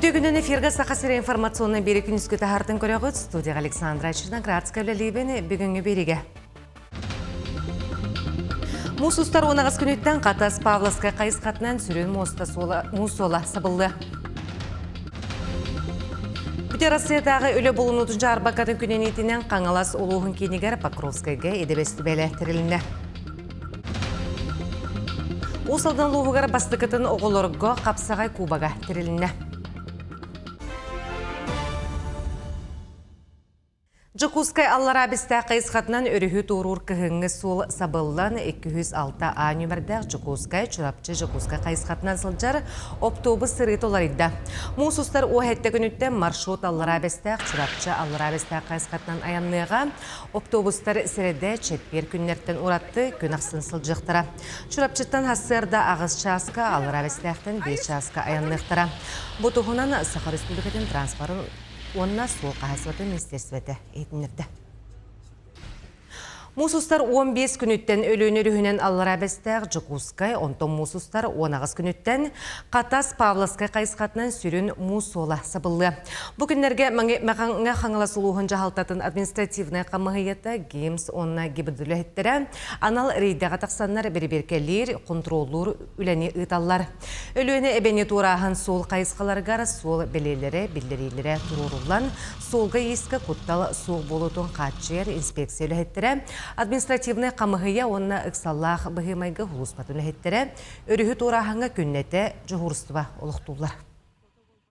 Бүтігінен эфирға сақасыры информационны бері күніскі тахартын көріғыт. Студия Александра Черноградская білі бүгінгі береге. Мусустар онағыз күнеттен қатас Павловская қайыз қатынан сүрін мусола сабылды. Бүте Россиядағы өлі болынудың арбақатын күнен етінен қаңалас олуғын кенегер Покровскайға едебесті бәлі тірілінді. Осалдан луғығар бастықытын оғылырға қапсағай кубаға тірілінді. Жокускай Алларабиста қайысқатынан өріхі тұрур кіғіңі сол сабылдан 206А нөмірді Жокускай чұрапчы Жокускай қайысқатынан сылжар автобус сыры толарыйда. Мусустар о әтті күніттен маршрут Алларабиста чұрапчы Алларабиста қайысқатынан аянныға автобустар сіреді четпер күннерттен ұратты күн ақсын сылжықтыра. Чұрапчыттан хасырда ағыз часка Алларабистақтан 5 часка аяннықтыра. Бұтығынан Сахар Республикатын транспорын онна сол қағасыты министерсветі етінірді. Мусустар 15 күніттен өлөнерігінен Алларабистақ Жокускай, онтон мусустар 10 күніттен қатас Павловскай қайысқатынан сүрін мусола сабылды. Бүгінлерге мәғаңға қаңыласылуғын жағалтатын административный қамығыйеті геймс онна гибіділі әттірі, анал рейдіға тақсанлар бір-беркелер, контроллар, үләне ұйталлар. Өлөне әбәне турағын сол қайысқаларғар сол белелері, білдерелері тұрурулан, солға ескі құттал сол болутын қатшер инспекциялы әттірі, административный қамығыя онна ұқсаллақ бұғымайғы ғұлыспатын әттірі, өрігі турағыңа күннеті жұғырыстыва олықтулар.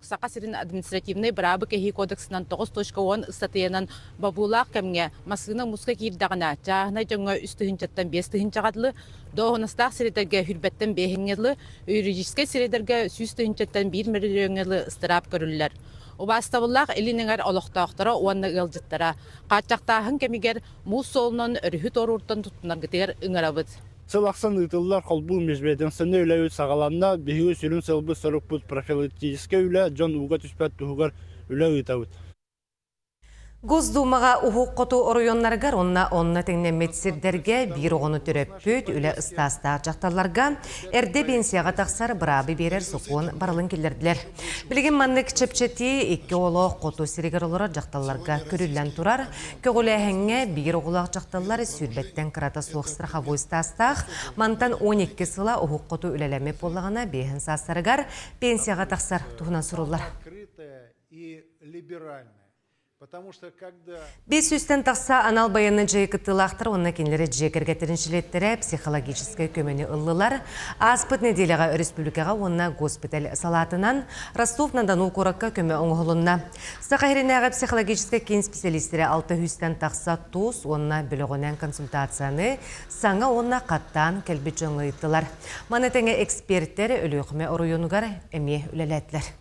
Сақасырын административный бірабы кәхи кодексынан 9.10 статыянан бабулақ кәмге масының мұсқа кейірдағына жағына жоңа үстігіншаттан 5 жағадылы, доғыныстақ сіредерге хүрбәттен 5-ңелі, юридическай сіредерге сүстігіншаттан 1 миллионелі ыстырап көрілілер. Обастабыллақ елініңер олықтақтары оғанны ғылжыттара. Қатшақтағын кәмегер мұз солынан өріхі торуртан тұтынарғытығар үңірабыд. Сылақсан ұйтылылар қолбыл межбеден сыны үлі өт сағаланна бейгі сүрін сылбы сұрық бұд профилактическе үлі жон уға түспәт тұғығар үлі ұйтауыд. Госдумаға ұхуқ қоту оройонларғар онна теңнен метсердерге бір оғыны түреппөт үлі ұстаста жақталарға әрде бенсияға тақсар бірабы берер соқуын барылын келдерділер. Білген манны кічепчеті 2 олық қоту сирегер олары жақталарға көрілен тұрар, көгілі әңге бір оғылақ жақталар сүрбеттен қырата соқ страховой стастақ, мантан 12 сыла ұхуқ қоту үлелеме болағына бейхін састарығар пенсияға тақсар тұғынан сұрулар. Бес үстен тақса анал баянны жайкыттылақтыр, онна кенлері жекерге тіріншілеттері психологическай көмені ұллылар, аспыт неделяға республикаға онна госпиталь салатынан Ростов-на-Дону қораққа көмі оңғылынна. Сақайринағы психологическай кен специалистері 6 үстен тақса тұз, онна біліғонен консультацияны саңа онна қаттан кәлбі жоңы ұйттылар. Манетеңе эксперттері өліғіме оройонығар әме үлеләттілер.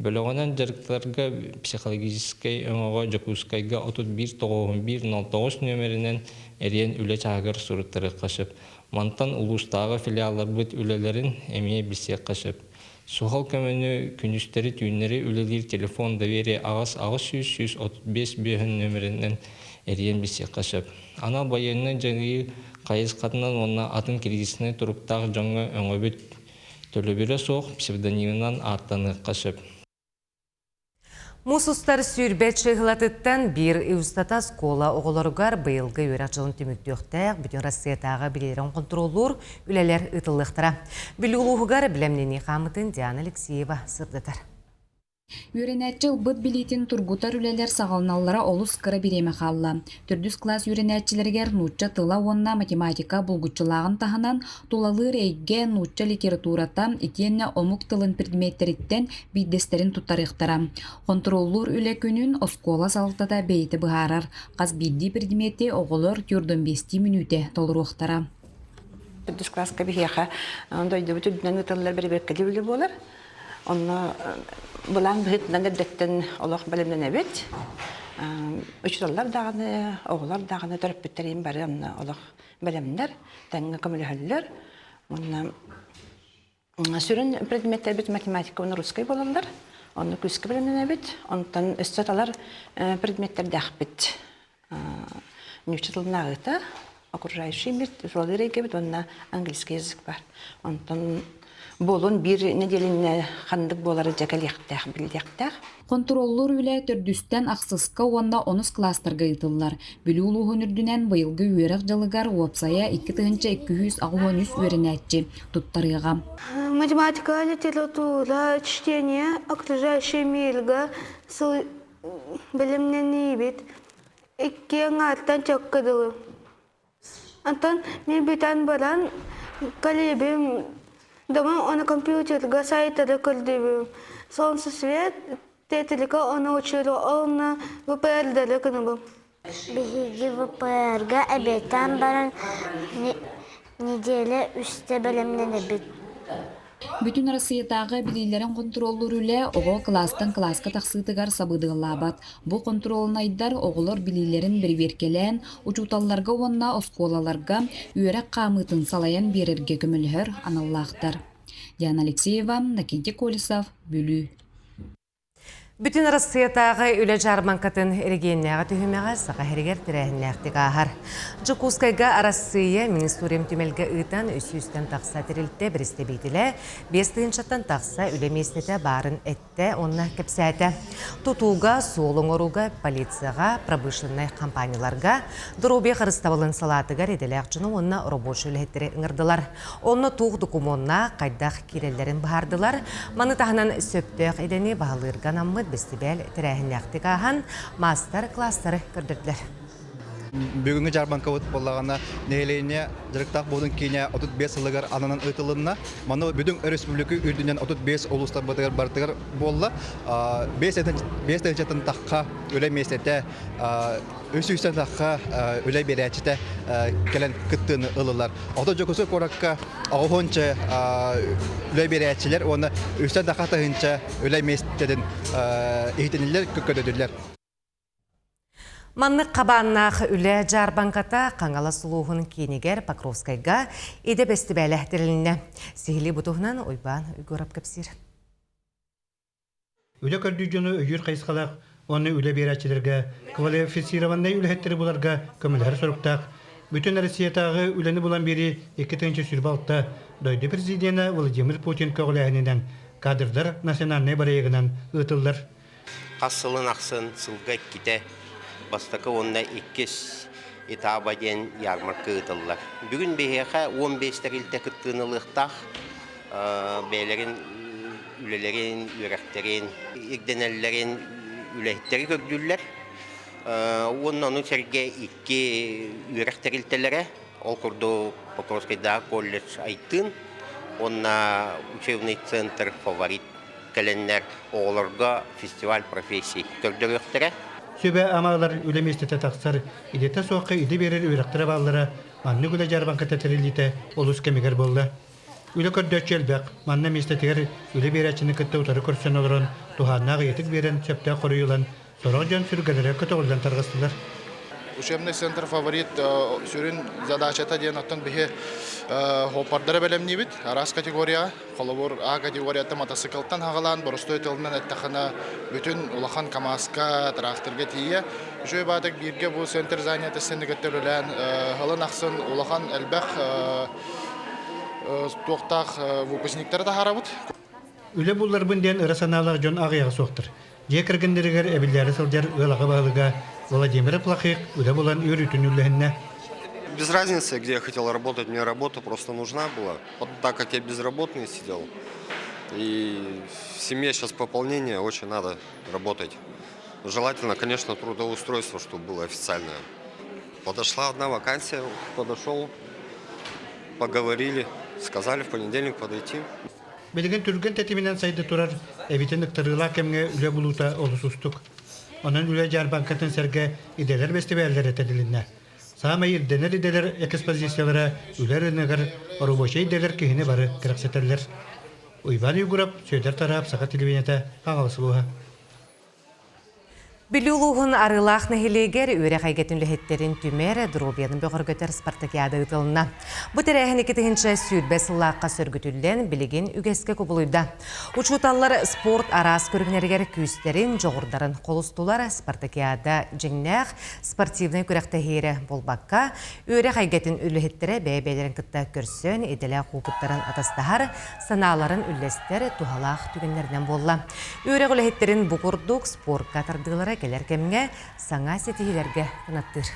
Бөлігінен жарықтарға психологическай өңіға Жокускайға 31-91-09 нөмірінен әрен үлі чағыр сұрыттары қашып, мантан ұлыстағы филиалар бұд үлелерін әмее бісек қашып. Суғал көміні күністері түйінері үлелер телефон доверие ағас 100-135 бүйін нөмірінен әрен бісек қашып. Ана байының жаңығы қайыз қатынан онына атын киргисіне тұрыптағы жаңғы өңі бүт төлөбірі соқ псевдонимынан аттаны қашып. Мусустар сүрбет шығылатыттан бір ұстата скола оғыларығар бұйылғы өрәк жылын түміктіқтәк бүтін Россиятағы білерін контроллар үлелер ұтылықтыра. Білі ұлығығар білемнені қамытын Диана Алексеева сырдатар. Юренәтчіл бұд билетін тұргутар үлелер сағалналара олыс қыры береме қалла. Түрдіс класс юренәтчілергер нұтча тыла онна математика бұлғытчылағын тағынан тулалы рейге нұтча литературата икенне омук тылын предметтеріттен бейдестерін тұттарықтара. Контроллур үле күнін оскола салтада бейті бұғарар. Қаз бейді предметі оғылыр түрдің 5 минуте толыруқтара. Түрдіс класска бейеға дойды бұты дүнен ұтылылар бір-беркелі үлі болар. Онна бұлаң бұғытынан әдеттен олық бәлемден әбет. Үчталлар дағыны, оғылар дағыны төріппеттерейін бәрі олық бәлемдер, тәңі көмілі әлілер. Сүрін предметтер бет математика оны русскай болалар. Оны күскі бәлемден әбет. Онтан үстаталар предметтер дәқ бет. Нүчталын ағыта, окружающий мир, жолы рейге бет, онна английский язык бар. Онтан болун bir неделине хандык болары жакалыктах билдяктах. Контроллор үле төрдүстен аксыска онна 10 класстарга ытыллар. Бүлүү улуһун үрдүнен быйылгы үерек жылыгар уопсая 2-200 агуонүс үеренәтчи туттарыга. Математика, литература, чтение, окружающий мирга, білімнен ебет. Иккен аттан чок кыдылы. Антон мен битан баран калебим дома оны компьютерга сайтары көрдүбүм. Солнце свет, тетелика оны учуру олна ВПР-дары кыныбым. Биһиги ВПР-га әбеттен баран неделе үсте білімнен әбет. Бүтүн Россиятагы билилерин контроллор үле ого класстан класска таксытыгар сабыдыгылабат. Бу контролнайдар оголор билилерин берберкелен, учуталларга онна осколаларга үерек камытын салаян берерге көмөлһөр аналлахтар. Диана Алексеева, Накинти Колесов, Бүлүү. Бүтін Россиятағы үлі жарманкатын эргеннәғы түхімеға саға херігер тірәхіннәқтік ағар. Жукускайға Россия Министурием түмелгі ұйтан үсі-үстен тақса тірілтті бірісті бейтілі, 5-тен тақса үлеместеті барын әтті онына кепсәті. Тутуға, солың оруға, полицияға, пробышыннай компанияларға, дұрубе қырыставылын салатыға ределәқ жүні онына робошы үлеттері ұңырдылар. Онына туғы докумонна қайдақ керелерін бағардылар, маны тағынан сөптіқ едені бағалырған аммы бестибел тирәһиннәхтик ахан мастер-класстары көрдүрләр. Бүгүнгү жарбанка өт боллагана нелене директак болдун кине 35 ылыгар ананан ытылынна маны бүдүн республика үрдүнөн 35 улуста бартыгар болла 5 жатын такка өле местете өсүстен такка өле беречите келен кыттыны ылылар. Ото жокусу коракка агонча өле беречилер оны өстен такка тагынча өле местеден ихтенилер көкөдөдүлөр. Манны қабаннақ үлі жарбанката қаңала сұлуғын кейінігер Покровскайға еде бәсті бәләхтіріліне. Сехілі бұтығынан ойбан үйгөріп көпсір. Үлі көрді жүні үйір қайсқалақ, оны үлі берәтчілерге, квалифицированный үліхеттері бұларға көмілер сұрықтақ. Бүтін Россиятағы үліні бұлан бері 2-ші сүрбалықта дойды президенті Владимир Путин көғіләхінен кадрдар национальный барайығынан ұтылдар. Қасылын ақсын сылға кете. Бастакы онда 2 этаба ден ярмарка ытыллар. Бүгін бейхе 15 илте кыттынылықтақ бейлерин, үлелерин, үрәктерин, игденеллерин үләйттері көкдүллер. Онны серге 2 үрәктер илтелері, ол күрді Покровскайда колледж айттын, онна учебный центр фаворит кәленнер оғыларға фестиваль профессий көрдіріқтері. Сөбе амалар үлеместете тақсар, идете соққа иді берер үйрақтыра баллара, манны күлі жарбанқа тәтіріліте олыс кемегер болды. Үлі көрдөтчі әлбәқ, манны местетігер үлі берәчіні күтті ұтары көрсен олырын, туханнағы етік берен сөпті қорыйылан, сорақ жөн сүргелері күті олдан тарғыстылар. Учебный центр фаворит сүрін задачата ден аттан бихе хопардары бәлемні бит. Арас категория, қолыбыр А категорияты мотоциклтан хағалан, бұрыстой тылынан әттіқына бүтін улахан камаска, тракторға тие. Жөй бадық бірге бұл центр занят әсенді көттерілен, ғылын ақсын улахан әлбәқ тоқтақ выпускниктары да харабыд. Үлі бұллар бұнден ұрасаналар жон ағияғы соқтыр. Же кіргіндерігер әбілдері сылдар ұлаға бағылыға Владимир Плохих үлі бұлан үйрітін үліхінне. Без разницы, где я хотел работать, мне работа просто нужна была. Вот так как я безработный сидел, и в семье сейчас пополнение, очень надо работать. Желательно, конечно, трудоустройство, чтобы было официальное. Подошла одна вакансия, подошел, поговорили, сказали в понедельник подойти. Белген түрген тәтімінен сайды тұрар, әбітін ұқтырыла кәмге үлі бұлута олыс ұстық. Onun üle jarbankatın serge ideler festivaller etedilinde. Sama irdener ideler ekspozisyalara üler önegar oruboşe ideler kihine barı kırakseterler. Uyvan Yugurap, Söyder Tarap, Saka Televizyonda, Kanal Suluha. Билүүлуғын арылақ нәхилегер өре қайгетін лөхеттерін түмер дробияның бөғіргөтер спартакиады ұтылына. Бұ тәрәхін 2-ші сүрбе сыллаққа сөргітілден білеген үгеске көбілуйда. Учуталар спорт арас көрігнергер күйістерін, жоғырдарын қолыстулар спартакиада жеңнәқ спортивный көріқтәхері болбаққа өре қайгетін үліхеттері бәйбәлерін күтті көрсен, еделі қуыпыттарын атастағар, саналарын үллестер тухалақ түгенлерден болла. Өре үліхеттерін бұғырдық спорт қатардығылары келер кемге саңа сетихилерге кынаттыр.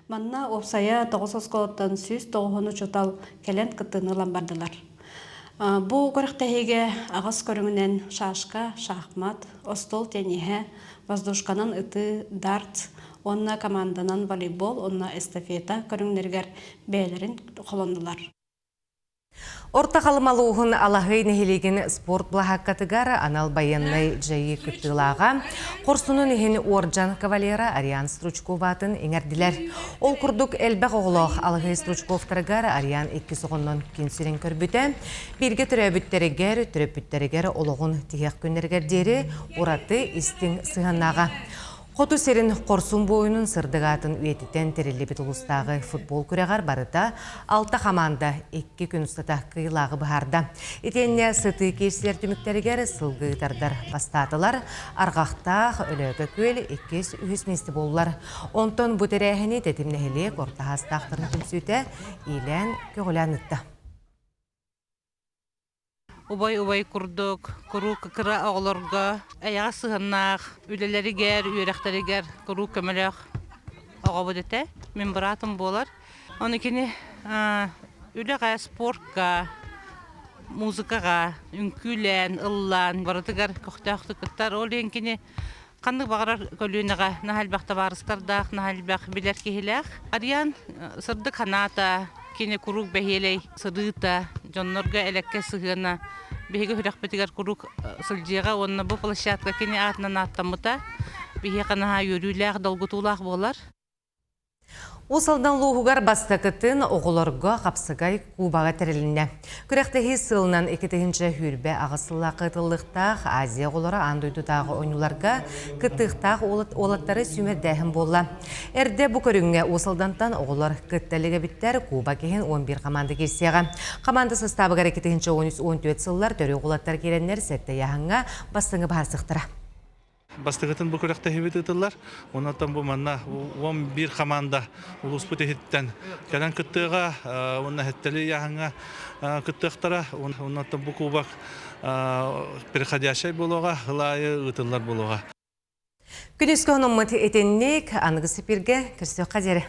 Манна опсая 9 осколоттан сүз 9 учутал келент кыттыны бардылар. Бу көріқтәхеге ағас көріңінен шашка, шахмат, остол тенеге, воздушканан ыты, дарт, онна команданан волейбол, онна эстафета көріңнергер бәйлерін қолындылар. Орта қалымалуғын алағай нәхелеген спорт бұлағаққатығар анал баяннай жайы күттілаға қорсунun ехен Орджан кавалера Ариан Стручковатын еңерділер. Ол күрдік әлбәқ оғылық алағай Стручковтарығар Ариан 2 соғыннан кенсерін көрбіті. Бірге түрөбіттерігер олығын тегек көнергердері ораты істің сығаннаға. Қоту серін қорсун бойының сырдығатын үйетітен терелі бет ұлыстағы футбол күрегар барыта 6 команда 2 күн ұстата қиылағы бұхарда. Етенне сыты кейсілер түміктерігер сылғытардар бастатылар, арғақтақ өлігі көл 2 үйісместі болулар. Онтон бұтерәхіне тетімнәхелек ортағастақтарын күмсүйті илән көгіләнітті. Убай курдук, куру кыра оғлорга, аяға сығыннақ, үлелерігер, үйеректерігер, куру көмілек оға бұдеті. Мен бұратым болар. Оны кені үлеға спортқа, музыкаға, үнкүлен, ыллан, баратығар, көқтақты күттар. Ол ең кені қандық бағарар көлуініға нахалбақты барыстардақ, нахалбақ білер кейілек. Ариян сырды қаната, кені курук бәхелей сырыта, жоннорга әлекке сығына, бәхеге хүрәқ бәтігер курук сылжиға, онына бұл площадка кені атынан аттамыта, бәхе қанаға өріләқ, долгутулақ болар. Усалдан луғығар бастақытын оғыларға қапсығай кубаға тәріліне. Күрәқтегі сылынан 2-ші хүрбе ағысылла қытылықтақ Азия оғылары андойдудағы ойнуларға кыттықтақ олаттары сүмердәхін болла. Әрде бұ көріңе усалдантан оғылар кытталығы біттер Куба кеген 11 команды келсеға. Команда составығар 2-13-14 сыллар төрі оғылаттар керенлер сәтті яғынға бастыңы барсықтыра. Бастығытын бұл көріқті хевет ұтылар. Онаттан бұл манна 11 команда ұлыспыт ехеттен кәлін күттіға, онна хеттелі яғыңа күттіқтара, онаттан бұл кубақ переходящай болуға, ғылайы ұтылар болуға. Күнескі онымыт етеннек аңғы сепірге кірсі қадері.